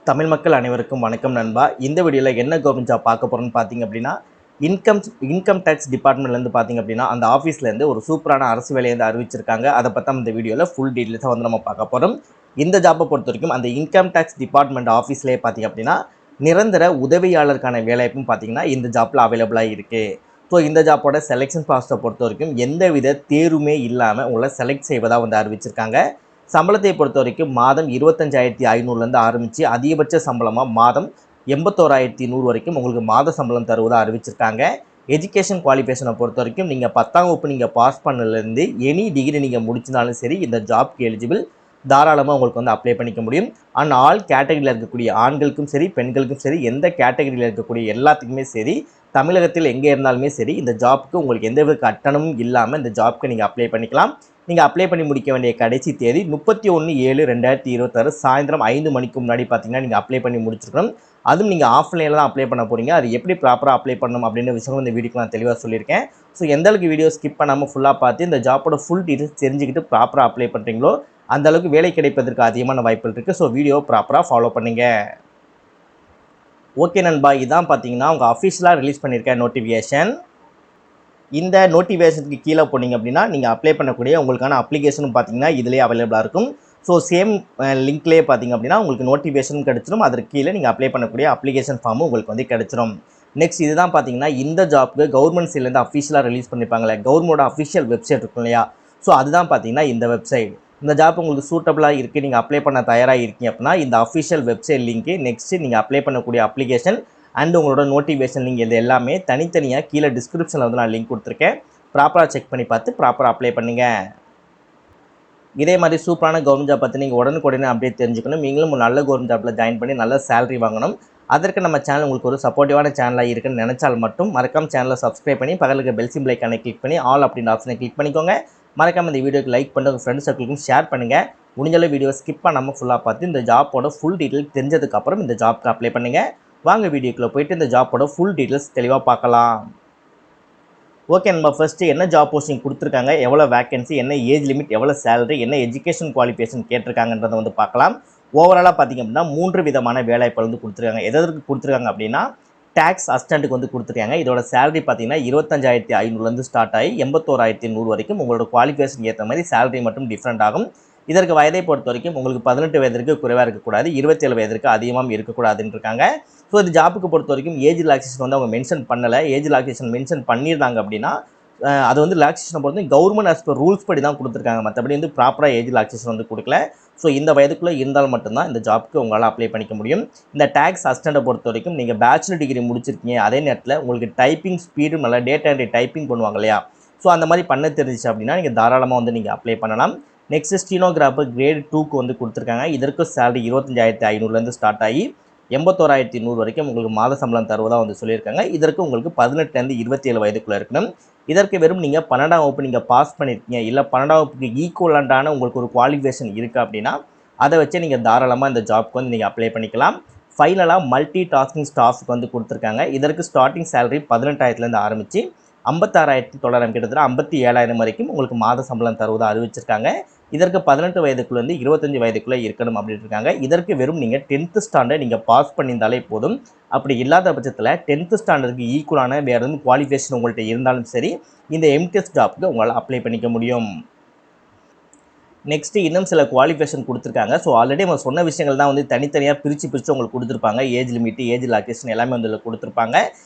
தமிழ் மக்கள் அனைவருக்கும் வணக்கம் நண்பா. இந்த வீடியோவில் என்ன கவர்மெண்ட் ஜாப் பார்க்க போகிறோன்னு பார்த்தீங்க அப்படின்னா, இன்கம் டேக்ஸ் டிபார்ட்மெண்ட்லேருந்து பார்த்தீங்க அப்படின்னா, அந்த ஆஃபீஸ்லேருந்து ஒரு சூப்பரான அரசு வேலையை வந்து அறிவிச்சிருக்காங்க. அதை பற்றி இந்த வீடியோவில் ஃபுல் டீட்டெயில்ஸாக வந்து நம்ம பார்க்க போகிறோம். இந்த ஜாப்பை பொறுத்த வரைக்கும் அந்த இன்கம் டேக்ஸ் டிபார்ட்மெண்ட் ஆஃபீஸ்லேயே பார்த்தீங்க அப்படின்னா, நிரந்தர உதவியாளருக்கான வேலைப்பும் பார்த்தீங்கன்னா இந்த ஜாப்பில் அவைலபிளாக இருக்குது. ஸோ இந்த ஜாப்போட செலெக்ஷன் ப்ராசஸை பொறுத்த வரைக்கும் எந்தவித தேர்வுமே இல்லாமல் உங்களை செலக்ட் செய்வதாக வந்து அறிவிச்சிருக்காங்க. சம்பளத்தை பொறுத்த வரைக்கும் மாதம் 25,500 ஆரம்பித்து அதிகபட்ச சம்பளமாக மாதம் 81,100 வரைக்கும் உங்களுக்கு மாத சம்பளம் தருவதாக அறிவிச்சிருக்காங்க. எஜுகேஷன் குவாலிஃபிகேஷனை பொறுத்த வரைக்கும் நீங்கள் 10ஆம் வகுப்பு நீங்கள் பாஸ் பண்ணலேருந்து எனி டிகிரி நீங்கள் முடிச்சினாலும் சரி இந்த ஜாப்க்கு எலிஜிபிள். தாராளமாக உங்களுக்கு வந்து அப்ளை பண்ணிக்க முடியும். அண்ட் ஆல் கேட்டகரியில் இருக்கக்கூடிய ஆண்களுக்கும் சரி பெண்களுக்கும் சரி எந்த கேட்டகரியில் இருக்கக்கூடிய எல்லாத்துக்குமே சரி தமிழகத்தில் எங்கே இருந்தாலுமே சரி இந்த ஜாப்புக்கு உங்களுக்கு எந்தவித கட்டணமும் இல்லாமல் இந்த ஜாப்க்கு நீங்கள் அப்ளை பண்ணிக்கலாம். நீங்கள் அப்ளை பண்ணி முடிக்க வேண்டிய கடைசி தேதி 31/7/2026 சாயந்தரம் 5 மணிக்கு முன்னாடி பார்த்தீங்கன்னா நீங்கள் அப்ளை பண்ணி முடிச்சிருக்கணும். அதுவும் நீங்கள் ஆஃப்லைனில் தான் அப்ளை பண்ண போகிறீங்க. அது எப்படி ப்ராப்பராக அப்ளை பண்ணணும் அப்படின்ற விஷயம் இந்த வீடியோக்கு நான் தெளிவாக சொல்லியிருக்கேன். ஸோ எந்தளவுக்கு வீடியோ ஸ்கிப் பண்ணாமல் ஃபுல்லாக பார்த்து இந்த ஜாப்போட ஃபுல் டீட்டெயில்ஸ் தெரிஞ்சுக்கிட்டு ப்ராப்பராக அப்ளை பண்ணுறீங்களோ அந்தளவுக்கு வேலை கிடைப்பதற்கு அதிகமான வாய்ப்புகள் இருக்குது. ஸோ வீடியோ ப்ராப்பராக ஃபாலோ பண்ணுங்கள். ஓகே நண்பா, இதான் பார்த்தீங்கன்னா உங்கள் அஃபிஷியலாக ரிலீஸ் பண்ணியிருக்க நோட்டிஃபிகேஷன். இந்த நோட்டிஃபிகேஷனுக்கு கீழே போனீங்க அப்படின்னா நீங்கள் அப்ளை பண்ணக்கூடிய உங்களுக்கான அப்ளிகேஷனும் பார்த்தீங்கன்னா இதிலே அவைலபிளாக இருக்கும். ஸோ சேம் லிங்க்லேயே பார்த்தீங்க அப்படின்னா உங்களுக்கு நோட்டிஃபிகேஷன் கிடச்சிடும். அதற்கு கீழே நீங்கள் அப்ளை பண்ணக்கூடிய அப்ளிகேஷன் ஃபார்மும் உங்களுக்கு வந்து கிடச்சிடும். நெக்ஸ்ட் இதுதான் பார்த்தீங்கன்னா இந்த ஜாப்க்கு கவர்மெண்ட் சைட்லேருந்து அஃபிஷியலாக ரிலீஸ் பண்ணியிருப்பாங்களே கவர்மெண்டோட அஃபிஷியல் வெப்சைட் இருக்கும் இல்லையா. ஸோ அதுதான் பார்த்தீங்கன்னா இந்த வெப்சைட். இந்த ஜாப் உங்களுக்கு சூட்டபுளாக இருக்குது, நீங்கள் அப்ளை பண்ண தயாராக இருக்கீங்க அப்படின்னா இந்த அஃபிஷியல் வெப்சைட் லிங்க்கு நெக்ஸ்ட்டு நீங்கள் அப்ளை பண்ணக்கூடிய அப்ளிகேஷன் அண்ட் உங்களோட நோட்டிஃபிகேஷன் லிங்க் இது எல்லாமே தனித்தனியாக கீழே டிஸ்கிரிப்ஷனில் வந்து நான் லிங்க் கொடுத்துருக்கேன். ப்ராப்பராக செக் பண்ணி பார்த்து ப்ராப்பராக அப்ளை பண்ணுங்கள். இதே மாதிரி சூப்பரான கவர்மெண்ட் ஜாப் பற்றி நீங்கள் உடனுக்குடனே அப்டேட் தெரிஞ்சுக்கணும். நீங்களும் ஒரு நல்ல கவர்மெண்ட் ஜாப்பில் ஜாயின் பண்ணி நல்ல சேலரி வாங்கணும். அதற்கு நம்ம சேனல் உங்களுக்கு ஒரு சப்போர்ட்டிவான சேனலாக இருக்குன்னு நினச்சால் மட்டும் மறக்காம சேனலை சப்ஸ்கிரைப் பண்ணி பக்கத்துக்கு பெல் சிம்பிள் ஐக்கானை கிளிக் பண்ணி ஆல் அப்படின்ற ஆப்ஷனை கிளிக் பண்ணிக்கோங்க. மறக்காம இந்த வீடியோக்கு லைக் பண்ணி உங்கள் ஃப்ரெண்ட்ஸ் சர்க்கிளுக்கும் ஷேர் பண்ணுங்கள். முடிஞ்சளவு வீடியோ ஸ்கிப் பண்ணாமல் ஃபுல்லாக பார்த்து இந்த ஜாப்போட ஃபுல் டீட்டெயில் தெரிஞ்சதுக்கப்புறம் இந்த ஜாப்க்கு அப்ளை பண்ணுங்கள். வாங்க வீடியோக்குள்ளே போய்ட்டு இந்த ஜாப்போட ஃபுல் டீட்டெயில்ஸ் தெளிவாக பார்க்கலாம். ஓகே, நம்ம ஃபஸ்ட்டு என்ன ஜாப் போஸ்டிங் கொடுத்துருக்காங்க, எவ்வளோ வேக்கன்சி, என்ன ஏஜ் லிமிட், எவ்வளோ சேலரி, என்ன எஜுகேஷன் குவாலிஃபிகேஷன் கேட்டிருக்காங்கன்றதை வந்து பார்க்கலாம். ஓவராலாக பார்த்திங்க அப்படின்னா 3 விதமான வேலைவாய்ப்பு வந்து கொடுத்துருக்காங்க. எதற்கு கொடுத்துருக்காங்க அப்படின்னா டேக்ஸ் அசிஸ்டண்ட்டுக்கு வந்து கொடுத்துருக்காங்க. இதோட சேலரி பார்த்தீங்கன்னா 25,500 ஸ்டார்ட் ஆகி 81,100 வரைக்கும் உங்களோட குவாலிஃபிகேஷன் ஏற்ற மாதிரி சேலரி மட்டும் டிஃப்ரெண்ட் ஆகும். இதற்கு வயதை பொறுத்த வரைக்கும் உங்களுக்கு 18 வயதிற்கு குறைவாக இருக்கக்கூடாது, 27 வயதிற்கு அதிகமாக இருக்கக்கூடாதுன்னு இருக்காங்க. ஸோ இந்த ஜாப்புக்கு பொறுத்த வரைக்கும் ஏஜ் ரிலாக்ஸேஷன் வந்து அவங்க மென்ஷன் பண்ணலை. ஏஜ் ரிலாக்ஸேஷன் மென்ஷன் பண்ணியிருந்தாங்க அப்படின்னா அது வந்து ரிலாக்ஸேஷனை பொறுத்து கவர்மெண்ட் ஆஸ் பர் ரூல்ஸ் படி தான் கொடுத்துருக்காங்க. மற்றபடி வந்து ப்ராப்பராக ஏஜ் ரிலாக்ஸேஷன் வந்து கொடுக்கல. ஸோ இந்த வயதுக்குள்ளே இருந்தால் மட்டும்தான் இந்த ஜாப்புக்கு உங்களால் அப்ளை பண்ணிக்க முடியும். இந்த டேக்ஸ் அசிஸ்டண்ட்டை பொறுத்த வரைக்கும் நீங்கள் பேச்சுலர் டிகிரி முடிச்சிருக்கீங்க, அதே நேரத்தில் உங்களுக்கு டைப்பிங் ஸ்பீடும் நல்லா டேட்டா என்ட்ரி டைப்பிங் பண்ணுவாங்க இல்லையா. ஸோ அந்த மாதிரி பண்ண தெரிஞ்சிச்சு அப்படின்னா நீங்கள் தாராளமாக வந்து நீங்கள் அப்ளை பண்ணலாம். நெக்ஸ்ட் ஸ்டீனோகிராஃபர் கிரேட் 2க்கு வந்து கொடுத்துருக்காங்க. இதற்கு சேலரி 25,500 ஸ்டார்ட் ஆகி 81,100 வரைக்கும் உங்களுக்கு மாத சம்பளம் தருவதாக வந்து சொல்லியிருக்காங்க. இதற்கு உங்களுக்கு 18 27 வயதுக்குள்ளே இருக்கணும். இதற்கு வெறும் நீங்கள் 12ஆம் வகுப்பு நீங்கள் பாஸ் பண்ணியிருக்கீங்க, இல்லை 12ஆம் வகுப்புக்கு ஈக்குவலண்டான உங்களுக்கு ஒரு குவாலிஃபிகேஷன் இருக்குது அப்படின்னா அதை வச்சு நீங்கள் தாராளமாக இந்த ஜாப்க்கு வந்து நீங்கள் அப்ளை பண்ணிக்கலாம். ஃபைனலாக மல்டி டாஸ்கிங் ஸ்டாஃப்க்கு வந்து கொடுத்துருக்காங்க. இதற்கு ஸ்டார்டிங் சேலரி 18,000 ஆரம்பித்து 56,900 கிட்டத்தட்ட 57,000 வரைக்கும் உங்களுக்கு மாத சம்பளம் தருவதாக அறிவிச்சிருக்காங்க. இதற்கு 18 வயதுக்குள்ளேருந்து 25 வயதுக்குள்ளே இருக்கணும் அப்படின்னு இருக்காங்க. இதற்கு வெறும் நீங்கள் 10th ஸ்டாண்டர்ட் நீங்கள் பாஸ் பண்ணியிருந்தாலே போதும். அப்படி இல்லாத பட்சத்தில் 10th ஸ்டாண்டர்டுக்கு ஈக்குவலான வேறு எதுவும் குவாலிஃபிகேஷன் உங்கள்கிட்ட இருந்தாலும் சரி இந்த எம்டிஎஸ் ஜாப்க்கு உங்களால் அப்ளை பண்ணிக்க முடியும். நெக்ஸ்ட்டு இன்னும் சில குவாலிஃபிகேஷன் கொடுத்துருக்காங்க. ஸோ ஆல்ரெடி நம்ம சொன்ன விஷயங்கள் தான் வந்து தனித்தனியாக பிரித்து உங்களுக்கு கொடுத்துருப்பாங்க. ஏஜ் லிமிட்டு, ஏஜ் ரிலாக்ஸேஷன் எல்லாமே வந்து இதில் கொடுத்துருப்பாங்க.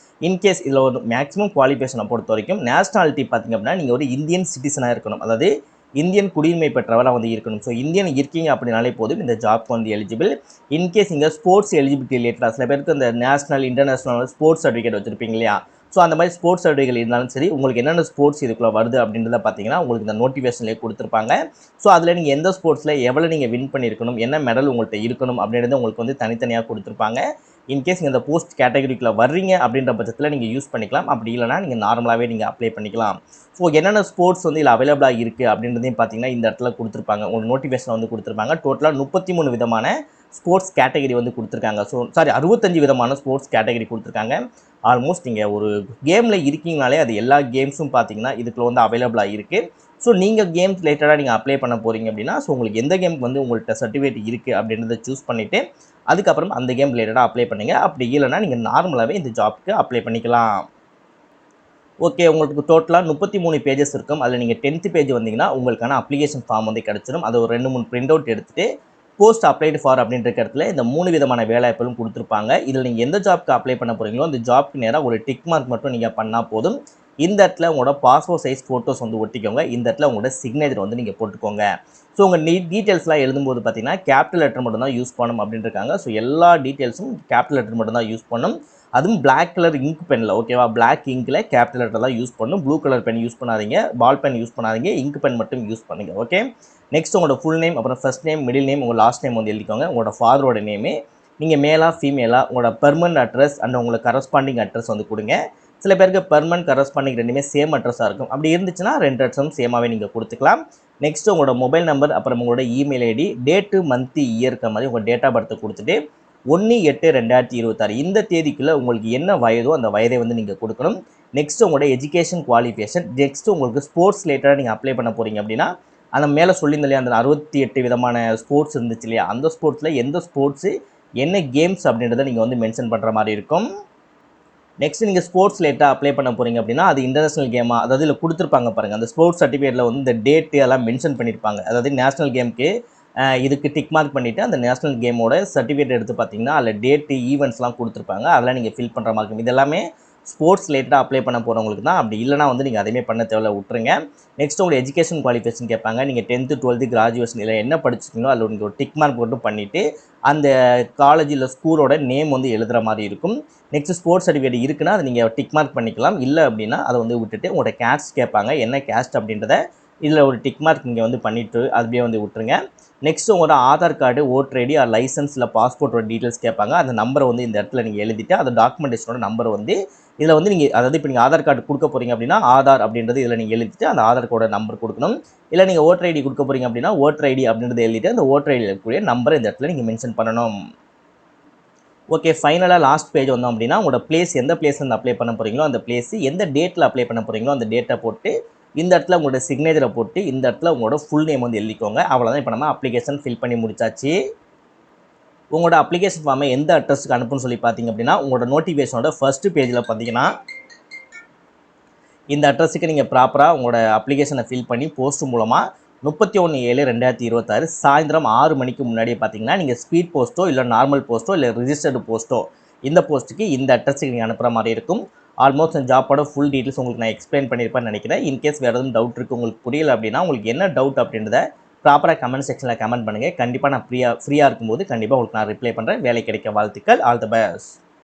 இன்கேஸ் இதில் ஒரு மேக்ஸிமம் குவாலிஃபிகேஷனை பொறுத்த வரைக்கும் நேஷனாலிட்டி பார்த்திங்க அப்படின்னா நீங்கள் ஒரு இந்தியன் சிட்டிசனாக இருக்கணும், அதாவது இந்தியன் குடியுரிமை பெற்றவராக வந்து இருக்கணும். ஸோ இந்தியன் இருக்கீங்க அப்படின்னாலே போதும் இந்த ஜாப்க்கு வந்து எலிஜிபிள். இன்கேஸ் இங்கே ஸ்போர்ட்ஸ் எலிஜிபிலிட்டி ரிலேட்டடாக சில பேருக்கு இந்த நேஷனல் இன்டர்நேஷனல் ஸ்போர்ட்ஸ் சர்டிஃபிகேட் வச்சுருப்பீங்க இல்லையா. ஸோ அந்த மாதிரி ஸ்போர்ட்ஸ் சர்டிஃபிகேட் இருந்தாலும் சரி உங்களுக்கு என்னென்ன ஸ்போர்ட்ஸ் இதுக்குள்ளே வருது அப்படின்றத பார்த்தீங்கன்னா உங்களுக்கு இந்த நோட்டிஃபிகேஷன்லேயே கொடுத்துருப்பாங்க. ஸோ அதில் நீங்கள் எந்த ஸ்போர்ட்ஸில் எவ்வளோ நீங்கள் வின் பண்ணியிருக்கணும், என்ன மெடல் உங்கள்கிட்ட இருக்கணும் அப்படின்றத உங்களுக்கு வந்து தனித்தனியாக கொடுத்துருப்பாங்க. இன்கேஸ் நீங்கள் இந்த போஸ்ட் கேட்டகரிக்குள்ளே வர்றீங்க அப்படின்ற பட்சத்தில் நீங்கள் யூஸ் பண்ணிக்கலாம். அப்படி இல்லைனா நீங்கள் நார்மலாகவே நீங்கள் அப்ளை பண்ணிக்கலாம். ஸோ என்னென்ன ஸ்போர்ட்ஸ் வந்து இதில் அவைலபிளாக இருக்குது அப்படின்றதையும் பார்த்தீங்கன்னா இந்த இடத்துல கொடுத்துருப்பாங்க. உங்களுக்கு நோட்டிஃபிகேஷன் வந்து கொடுத்துருப்பாங்க. டோட்டலாக 33 விதமான ஸ்போர்ட்ஸ் கேட்டகரி வந்து கொடுத்துருக்காங்க. ஸோ 65 விதமான ஸ்போர்ட்ஸ் கேட்டகரி கொடுத்துருக்காங்க. ஆல்மோஸ்ட் நீங்கள் ஒரு கேமில் இருக்கீங்கனாலே அது எல்லா கேம்ஸும் பார்த்தீங்கன்னா இதுக்குள்ள வந்து அவைலபிளாக இருக்குது. ஸோ நீங்கள் கேம்ஸ் ரிலேட்டடாக நீங்கள் அப்ளை பண்ண போகிறீங்க அப்படின்னா ஸோ உங்களுக்கு எந்த கேமுக்கு வந்து உங்கள்கிட்ட சர்டிஃபிகேட் இருக்குது அப்படின்றத சூஸ் பண்ணிவிட்டு அதுக்கப்புறம் அந்த கேம் ரிலேட்டடாக அப்ளை பண்ணுங்க. அப்படி இல்லைன்னா நீங்கள் நார்மலாகவே இந்த ஜாப்க்கு அப்ளை பண்ணிக்கலாம். ஓகே, உங்களுக்கு டோட்டலாக 33 பேஜஸ் இருக்கும். அதில் நீங்கள் 10th பேஜ் வந்தீங்கன்னா உங்களுக்கான அப்ளிகேஷன் ஃபார்ம் வந்து கிடச்சிடும். அதை ஒரு 2-3 பிரிண்ட் அவுட் எடுத்துகிட்டு போஸ்ட் அப்ளைடு ஃபார் அப்படின்ற இடத்துல இந்த 3 விதமான வேலைவாய்ப்புகளும் கொடுத்துருப்பாங்க. இதில் நீங்கள் எந்த ஜாப்க்கு அப்ளை பண்ண போகிறீங்களோ அந்த ஜாப்க்கு நேராக ஒரு டிக் மார்க் மட்டும் நீங்கள் பண்ணால் போதும். இந்த இடத்துல உங்களோட பாஸ்போர்ட் சைஸ் ஃபோட்டோஸ் வந்து ஒட்டிக்கோங்க. இந்த இடத்துல உங்களோட சிக்னேச்சர் வந்து நீங்கள் போட்டுக்கோங்க. ஸோ உங்கள் டீட்டெயில்ஸ்லாம் எழுதும்போது பார்த்தீங்கன்னா கேபிட்டல் லெட்டர் மட்டும் தான் யூஸ் பண்ணணும் அப்படின்னு இருக்காங்க. ஸோ எல்லா டீட்டெயில்ஸும் கேபிட்டல் லெட்டர் மட்டும் தான் யூஸ் பண்ணணும். அதுவும் பிளாக் கலர் இங்க் பெனில், ஓகேவா, பிளாக் இங்கில் கேபிட்டல் லெட்டர் தான் யூஸ் பண்ணணும். ப்ளூ கலர் பென் யூஸ் பண்ணாதீங்க, பால் பென் யூஸ் பண்ணாதீங்க, இங்க் பென் மட்டும் யூஸ் பண்ணுங்க. ஓகே, நெக்ஸ்ட் உங்களோட ஃபுல் நேம், அப்புறம் ஃபர்ஸ்ட் நேம், மிடில் நேம், உங்கள் லாஸ்ட் நேம் வந்து எழுதிக்கோங்க. உங்களோட ஃபாதரோட நேமு, நீங்கள் மேலா ஃபீமேலா, உங்களோட பெர்மனன்ட் அட்ரஸ் அண்ட் உங்களுக்கு கரஸ்பாண்டிங் அட்ரஸ் வந்து கொடுங்க. சில பேருக்கு பெர்மனன்ட் கரஸ்பாண்டிங் ரெண்டுமே சேம் அட்ரஸாக இருக்கும். அப்படி இருந்துச்சுன்னா 2 அட்ரஸும் சேமாகவே நீங்கள் கொடுத்துக்கலாம். நெக்ஸ்ட் உங்களோட மொபைல் நம்பர், அப்புறம் உங்களோட இமெயில் ஐடி, டேட்டு, மந்த்து, இயர்க்க மாதிரி உங்கள் டேட் ஆஃப் பர்த்தை கொடுத்துட்டு 1/8/2026 இந்த தேதிக்குள்ளே உங்களுக்கு என்ன வயதோ அந்த வயதை வந்து நீங்கள் கொடுக்கணும். நெக்ஸ்ட் உங்களோட எஜுகேஷன் குவாலிஃபிகேஷன், நெக்ஸ்ட் உங்களுக்கு ஸ்போர்ட்ஸ் ரிலேட்டடாக நீங்கள் அப்ளை பண்ண போகிறீங்க அப்படின்னா அந்த மேலே சொல்லியிருந்த இல்லையா அந்த 68 விதமான ஸ்போர்ட்ஸ் இருந்துச்சு இல்லையா, அந்த ஸ்போர்ட்ஸில் எந்த ஸ்போர்ட்ஸு என்ன கேம்ஸ் அப்படின்றத நீங்கள் வந்து மென்ஷன் பண்ணுற மாதிரி இருக்கும். நெக்ஸ்ட் நீங்கள் ஸ்போர்ட்ஸ் ரிலேட்டடாக அப்ளை பண்ண போகிறீங்க அப்படின்னா அது இன்டர்நேஷனல் கேமா, அதாவது இதில் கொடுத்துருப்பாங்க பாருங்கள், அந்த ஸ்போர்ட்ஸ் சர்டிஃபிகேட்டில் வந்து இந்த டேட்டு எல்லாம் மென்ஷன் பண்ணியிருப்பாங்க. அதாவது நேஷனல் கேமுக்கு இதுக்கு டிக் மார்க் பண்ணிவிட்டு அந்த நேஷனல் கேமோட சர்டிஃபிகேட் எடுத்து பார்த்தீங்கன்னா அதில் டேட்டு, ஈவெண்ட்ஸ்லாம் கொடுத்துருப்பாங்க. அதெல்லாம் நீங்கள் ஃபில் பண்ணுற மாதிரி இருக்கும். இது எல்லாமே ஸ்போர்ட்ஸ் ரிலேட்டடாக அப்ளை பண்ண போகிறவங்களுக்கு தான். அப்படி இல்லைனா வந்து நீங்கள் அதேமே பண்ண தேவையில்ல, விட்டுருங்க. நெக்ஸ்ட் உங்களோட எஜுகேஷன் குவாலிஃபிகேஷன் கேட்பாங்க. நீங்கள் 10th 12th கிராஜுவேஷன் இல்லை என்ன படிச்சிருக்கீங்களோ அதில் நீங்கள் ஒரு டிக் மார்க் மட்டும் பண்ணிவிட்டு அந்த காலேஜ் இல்லை ஸ்கூலோட நேம் வந்து எழுதுகிற மாதிரி இருக்கும். நெக்ஸ்ட் ஸ்போர்ட்ஸ் சர்டிஃபிகேட் இருக்குன்னா அதை நீங்கள் டிக் மார்க் பண்ணிக்கலாம். இல்லை அப்படின்னா அதை வந்து விட்டுட்டு உங்களோட கேஸ்ட் கேட்பாங்க, என்ன கேஸ்ட் அப்படின்றத இதில் ஒரு டிக் மார்க் நீங்கள் வந்து பண்ணிவிட்டு அதுவே வந்து விட்டுருங்க. நெக்ஸ்ட் உங்களோட Aadhaar card, voter ID, licence இல்லை பாஸ்போர்ட்டோட டீட்டெயில்ஸ் கேட்பாங்க. அந்த நம்பரை வந்து இந்த இடத்துல நீங்கள் எழுதிட்டு அந்த டாக்குமெண்டேஷனோட நம்பர் வந்து இதில் வந்து நீங்கள், அதாவது இப்போ நீங்கள் ஆதார் கார்டு கொடுக்க போகிறீங்க அப்படின்னா ஆதார் அப்படின்றது இதில் நீங்கள் எழுதிட்டு அந்த ஆதார் கார்டோட நம்பர் கொடுக்கணும். இல்லை நீங்கள் ஓட்டர் ஐடி கொடுக்க போகிறீங்க அப்படின்னா ஓட்டர் ஐடி அப்படின்றத எழுதிட்டு அந்த ஓட்டர் ஐடியில் இருக்கக்கூடிய நம்பரை இந்த இடத்துல நீங்கள் மென்ஷன் பண்ணணும். ஓகே, ஃபைனலாக லாஸ்ட் பேஜ் வந்தோம் அப்படின்னா உங்களோட பிளேஸ், எந்த பிளேஸ் வந்து அப்ளை பண்ண போகிறீங்களோ அந்த பிளேஸ், எந்த டேட்டில் அப்ளை பண்ண போகிறீங்களோ அந்த டேட்டை போட்டு இந்த இடத்துல உங்களோட சிக்னேச்சரை போட்டு இந்த இடத்துல உங்களோட ஃபுல் நேம் வந்து எழுதிக்கோங்க. அவ்வளோதான். இப்போ நம்ம அப்ளிகேஷன் ஃபில் பண்ணி முடிச்சாச்சு. உங்களோட அப்ளிகேஷன் ஃபார்மை எந்த அட்ரஸுக்கு அனுப்புன்னு சொல்லி பார்த்தீங்க அப்படின்னா உங்களோட நோட்டிஃபிகேஷனோட ஃபர்ஸ்ட் பேஜில் பார்த்தீங்கன்னா இந்த அட்ரஸுக்கு நீங்கள் ப்ராப்பராக உங்களோட அப்ளிகேஷனை ஃபில் பண்ணி போஸ்ட் மூலமாக 31/7/2026 சாயந்தரம் 6 மணிக்கு முன்னாடியே பார்த்தீங்கன்னா நீங்கள் ஸ்பீட் போஸ்ட்டோ இல்லை நார்மல் போஸ்ட்டோ இல்லை ரிஜிஸ்டர்டு போஸ்ட்டோ இந்த போஸ்ட்டுக்கு இந்த அட்ரஸுக்கு நீங்கள் அனுப்புகிற மாதிரி இருக்கும். ஆல்மோஸ்ட் அந்த ஜாப்போட ஃபுல் டீட்டெயில்ஸ் உங்களுக்கு நான் எக்ஸ்பிளைன் பண்ணியிருப்பேன்னு நினைக்கிறேன். இன்கேஸ் வேறு எதுவும் டவுட் இருக்குது, உங்களுக்கு புரியல அப்படின்னா உங்களுக்கு என்ன டவுட் அப்படின்றத ப்ராப்பராக கமெண்ட் செக்ஷனில் கமெண்ட் பண்ணுங்கள். கண்டிப்பாக நான் ஃப்ரீயாக இருக்கும்போது கண்டிப்பாக உங்களுக்கு நான் ரிப்ளை பண்ணுறேன். வேலை கிடைக்க வாழ்த்துக்கள். All the best.